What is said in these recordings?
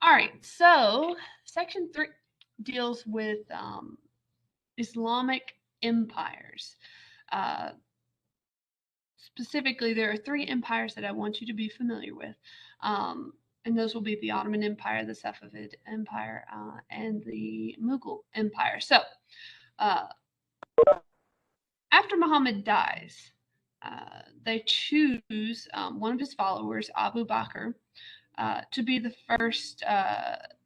All right, so section 3 deals with Islamic empires. Uh, Specifically, there are 3 empires that I want you to be familiar with. And those will be the Ottoman Empire, the Safavid Empire, and the Mughal Empire. So, uh, after Muhammad dies, they choose one of his followers, Abu Bakr, to be the first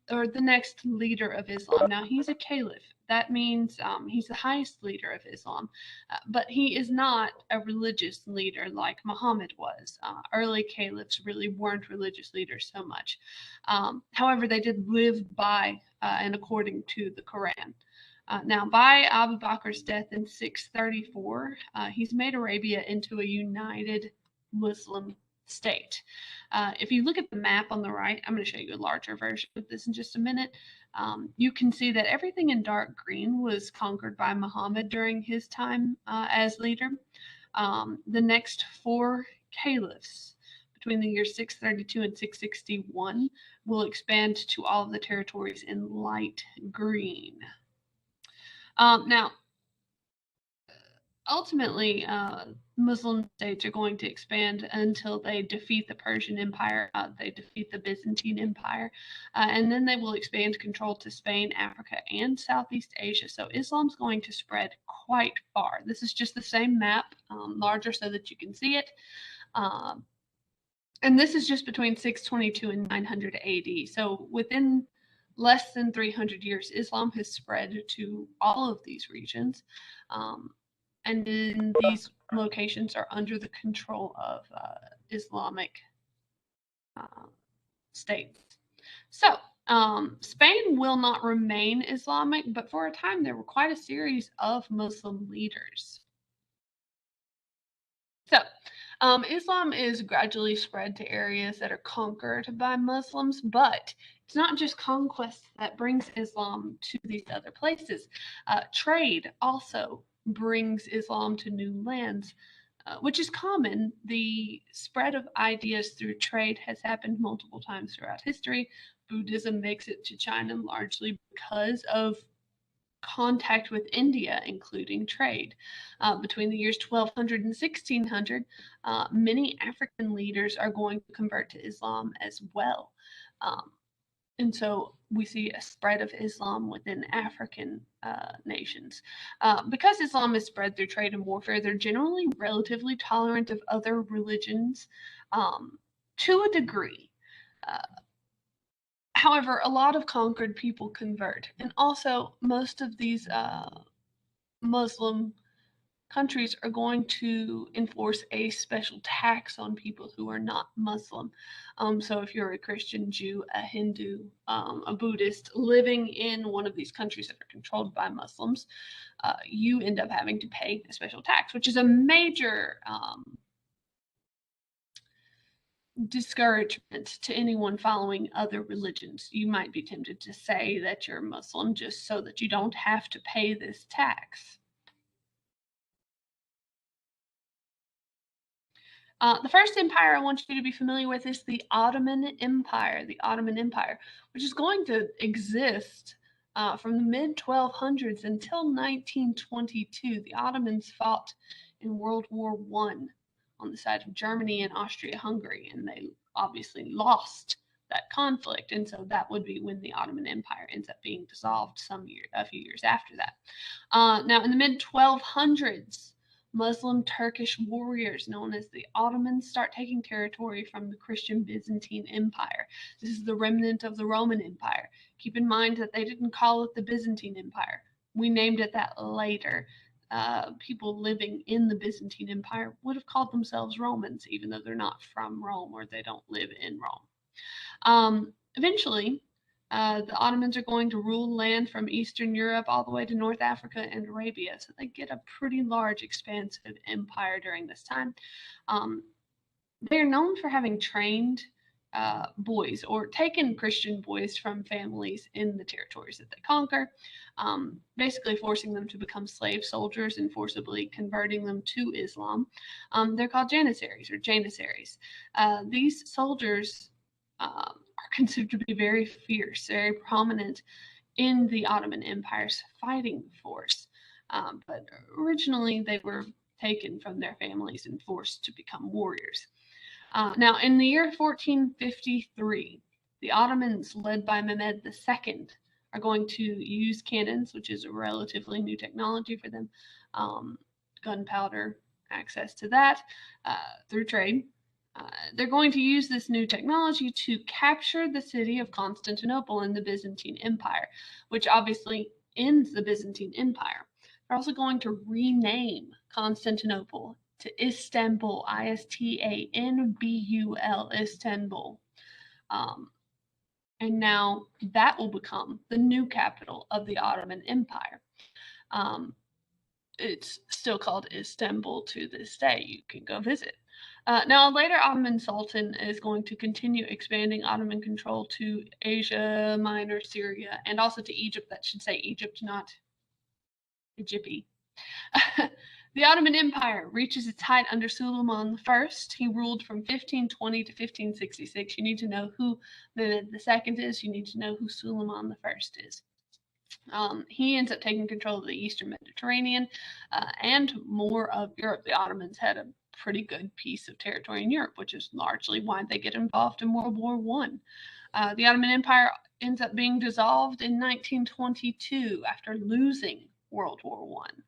or the next leader of Islam. Now, he's a caliph. That means he's the highest leader of Islam, but he is not a religious leader like Muhammad was. Early caliphs really weren't religious leaders so much. However, they did live by and according to the Quran. Now, by Abu Bakr's death in 634, he's made Arabia into a united Muslim state. If you look at the map on the right, I'm going to show you a larger version of this in just a minute. You can see that everything in dark green was conquered by Muhammad during his time as leader. The next 4 caliphs between the years 632 and 661 will expand to all of the territories in light green. Now, ultimately, Muslim states are going to expand until they defeat the Persian Empire, they defeat the Byzantine Empire, and then they will expand control to Spain, Africa, and Southeast Asia. So Islam's going to spread quite far. This is just the same map, larger so that you can see it. And this is just between 622 and 900 AD. So within less than 300 years, Islam has spread to all of these regions. And then these locations are under the control of Islamic states. So, Spain will not remain Islamic, but for a time there were quite a series of Muslim leaders. So, Islam is gradually spread to areas that are conquered by Muslims, but it's not just conquest that brings Islam to these other places. Trade also brings Islam to new lands, which is common. The spread of ideas through trade has happened multiple times throughout history. Buddhism makes it to China largely because of contact with India, including trade. Between the years 1200 and 1600, many African leaders are going to convert to Islam as well. And so we see a spread of Islam within African nations. Because Islam is spread through trade and warfare, they're generally relatively tolerant of other religions to a degree. However, a lot of conquered people convert, and also most of these Muslim countries are going to enforce a special tax on people who are not Muslim. So if you're a Christian, Jew, a Hindu, a Buddhist living in one of these countries that are controlled by Muslims, you end up having to pay a special tax, which is a major discouragement to anyone following other religions. You might be tempted to say that you're Muslim just so that you don't have to pay this tax. The first empire I want you to be familiar with is the Ottoman Empire. The Ottoman Empire, which is going to exist from the mid-1200s until 1922. The Ottomans fought in World War I on the side of Germany and Austria-Hungary, and they obviously lost that conflict, and so that would be when the Ottoman Empire ends up being dissolved a few years after that. Now, in the mid-1200s, Muslim Turkish warriors known as the Ottomans start taking territory from the Christian Byzantine Empire. This is the remnant of the Roman Empire. Keep in mind that they didn't call it the Byzantine Empire. We named it that later. People living in the Byzantine Empire would have called themselves Romans, even though they're not from Rome or they don't live in Rome. Eventually, the Ottomans are going to rule land from Eastern Europe all the way to North Africa and Arabia. So they get a pretty large, expansive empire during this time. They're known for having trained boys or taken Christian boys from families in the territories that they conquer, basically forcing them to become slave soldiers and forcibly converting them to Islam. They're called Janissaries or Janissaries. These soldiers are considered to be very fierce, very prominent in the Ottoman Empire's fighting force. But originally, they were taken from their families and forced to become warriors. Now, in the year 1453, the Ottomans, led by Mehmed II, are going to use cannons, which is a relatively new technology for them, gunpowder, access to that through trade. They're going to use this new technology to capture the city of Constantinople in the Byzantine Empire, which obviously ends the Byzantine Empire. They're also going to rename Constantinople to Istanbul, Istanbul, Istanbul. And now that will become the new capital of the Ottoman Empire. It's still called Istanbul to this day. You can go visit. Now, a later Ottoman Sultan is going to continue expanding Ottoman control to Asia Minor, Syria, and also to Egypt. That should say Egypt, not Egypti. The Ottoman Empire reaches its height under Suleiman I. He ruled from 1520 to 1566. You need to know who Mehmed II is. You need to know who Suleiman I is. He ends up taking control of the Eastern Mediterranean and more of Europe. The Ottomans had a pretty good piece of territory in Europe, which is largely why they get involved in World War One. The Ottoman Empire ends up being dissolved in 1922 after losing World War One.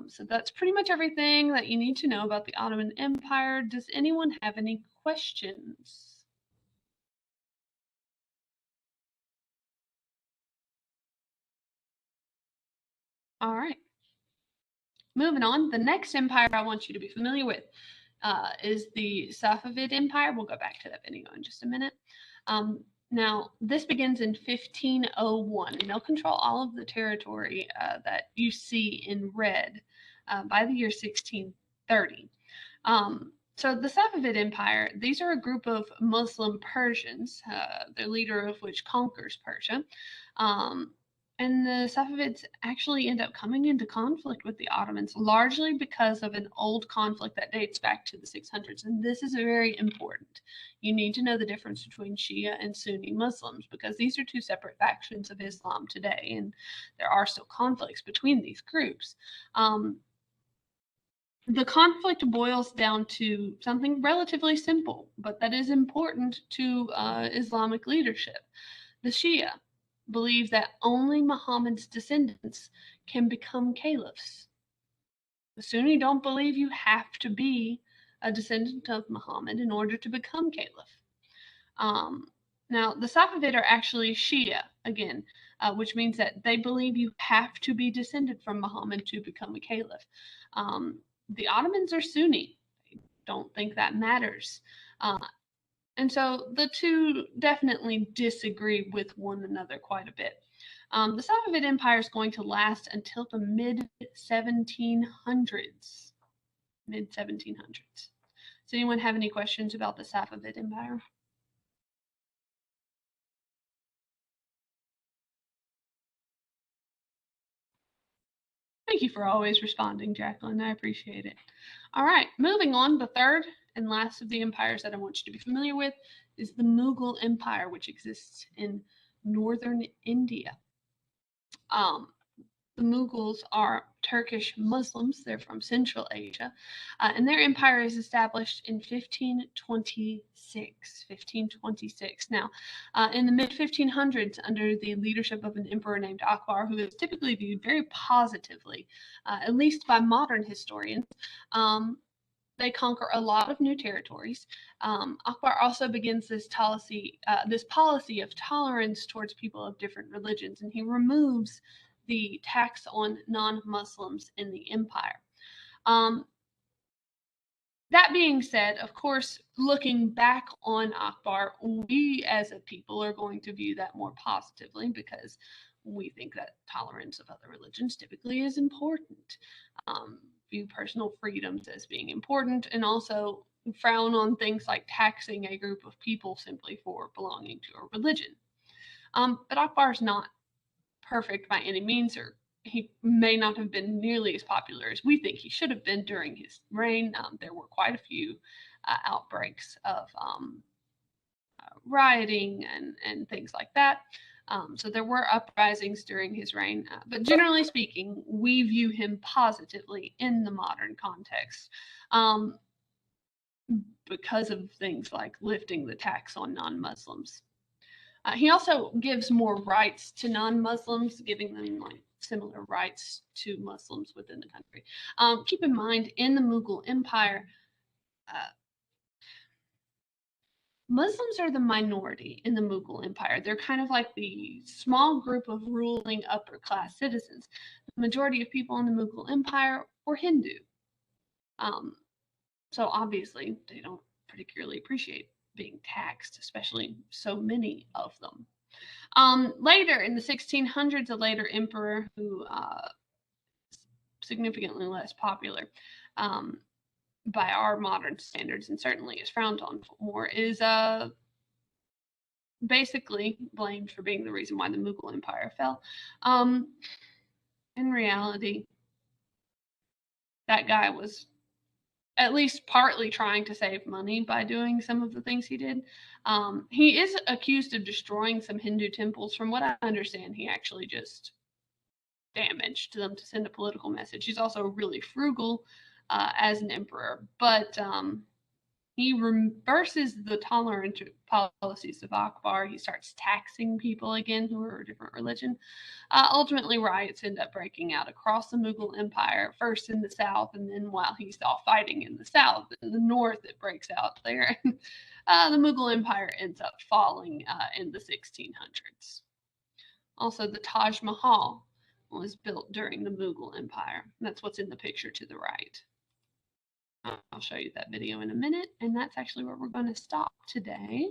So that's pretty much everything that you need to know about the Ottoman Empire. Does anyone have any questions? All right. Moving on, the next empire I want you to be familiar with is the Safavid Empire. We'll go back to that video in just a minute. Now, this begins in 1501, and they'll control all of the territory that you see in red by the year 1630. So the Safavid Empire, these are a group of Muslim Persians, the leader of which conquers Persia. And the Safavids actually end up coming into conflict with the Ottomans, largely because of an old conflict that dates back to the 600s. And this is very important. You need to know the difference between Shia and Sunni Muslims because these are two separate factions of Islam today, and there are still conflicts between these groups. The conflict boils down to something relatively simple, but that is important to Islamic leadership. The Shia believe that only Muhammad's descendants can become caliphs. The Sunni don't believe you have to be a descendant of Muhammad in order to become caliph. Now, the Safavid are actually Shia, again, which means that they believe you have to be descended from Muhammad to become a caliph. The Ottomans are Sunni. They don't think that matters. And so the two definitely disagree with one another quite a bit. The Safavid Empire is going to last until the mid 1700s. Mid 1700s. Does anyone have any questions about the Safavid Empire? Thank you for always responding, Jacqueline. I appreciate it. All right, moving on. The third and last of the empires that I want you to be familiar with is the Mughal Empire, which exists in northern India. The Mughals are Turkish Muslims. They're from Central Asia. And their empire is established in 1526. 1526. Now, in the mid 1500s, under the leadership of an emperor named Akbar, who is typically viewed very positively, at least by modern historians, they conquer a lot of new territories. Akbar also begins this policy of tolerance towards people of different religions, and he removes the tax on non-Muslims in the empire. That being said, of course, looking back on Akbar, we as a people are going to view that more positively because we think that tolerance of other religions typically is important. View personal freedoms as being important and also frown on things like taxing a group of people simply for belonging to a religion. But Akbar is not perfect by any means, or he may not have been nearly as popular as we think he should have been during his reign. There were quite a few outbreaks of rioting and things like that. So there were uprisings during his reign, but generally speaking, we view him positively in the modern context. Um, because of things like lifting the tax on non Muslims. He also gives more rights to non Muslims, giving them like similar rights to Muslims within the country. Keep in mind, in the Mughal Empire, uh, Muslims are the minority in the Mughal Empire. They're kind of like the small group of ruling upper class citizens. The majority of people in the Mughal Empire were Hindu. Um, So obviously, they don't particularly appreciate being taxed, especially so many of them. Later in the 1600s, a later emperor who significantly less popular um, by our modern standards and certainly is frowned on more is basically blamed for being the reason why the Mughal Empire fell. Um, in reality, that guy was at least partly trying to save money by doing some of the things he did. He is accused of destroying some Hindu temples. From what I understand, he actually just damaged them to send a political message. He's also really frugal as an emperor, but he reverses the tolerant policies of Akbar. He starts taxing people again who are a different religion. Ultimately, riots end up breaking out across the Mughal Empire, first in the south, and then while he's off fighting in the south, in the north, it breaks out there. The Mughal Empire ends up falling in the 1600s. Also, the Taj Mahal was built during the Mughal Empire. That's what's in the picture to the right. I'll show you that video in a minute, and that's actually where we're going to stop today.